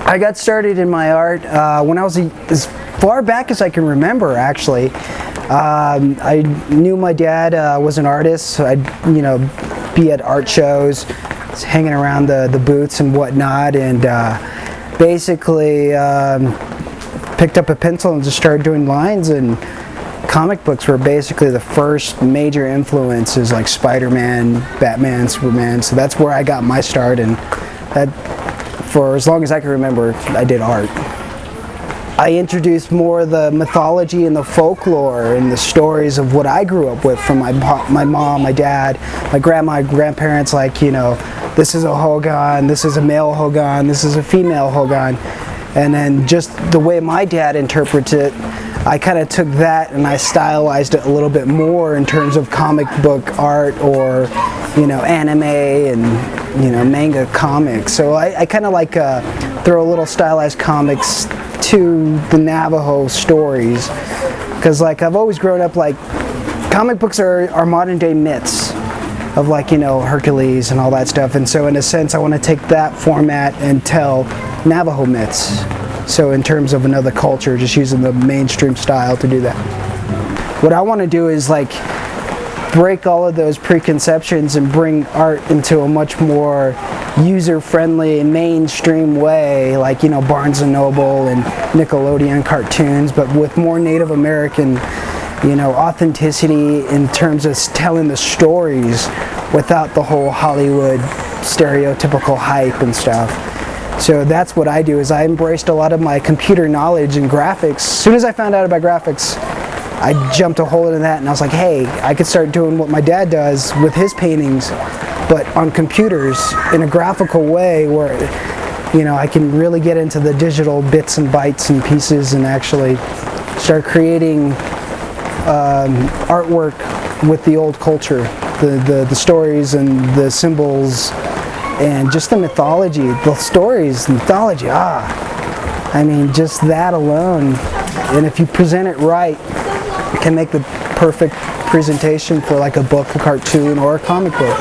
I got started in my art when I was as far back as I can remember, actually. I knew my dad was an artist, so I'd be at art shows, hanging around the booths and whatnot, and basically picked up a pencil and just started doing lines. And comic books were basically the first major influences, like Spider-Man, Batman, Superman. So that's where I got my start, and that, for as long as I can remember, I did art. I introduced more of the mythology and the folklore and the stories of what I grew up with from my mom, my dad, my grandma, grandparents, like, this is a Hogan, this is a male Hogan, this is a female Hogan. And then just the way my dad interprets it, I kind of took that and I stylized it a little bit more in terms of comic book art, or anime and manga comics. So I kind of like throw a little stylized comics to the Navajo stories, because like I've always grown up, like, comic books are modern day myths of, like, Hercules and all that stuff, and so in a sense I want to take that format and tell Navajo myths. So in terms of another culture, just using the mainstream style to do that. What I want to do is like break all of those preconceptions and bring art into a much more user-friendly and mainstream way, like Barnes & Noble and Nickelodeon cartoons, but with more Native American authenticity in terms of telling the stories without the whole Hollywood stereotypical hype and stuff. So that's what I do, is I embraced a lot of my computer knowledge and graphics. As soon as I found out about graphics, I jumped a hole into that, and I was like, hey, I could start doing what my dad does with his paintings, but on computers in a graphical way where I can really get into the digital bits and bytes and pieces and actually start creating artwork with the old culture, the stories and the symbols and just the mythology, the stories, mythology. I mean, just that alone, and if you present it right, it can make the perfect presentation for like a book, a cartoon, or a comic book.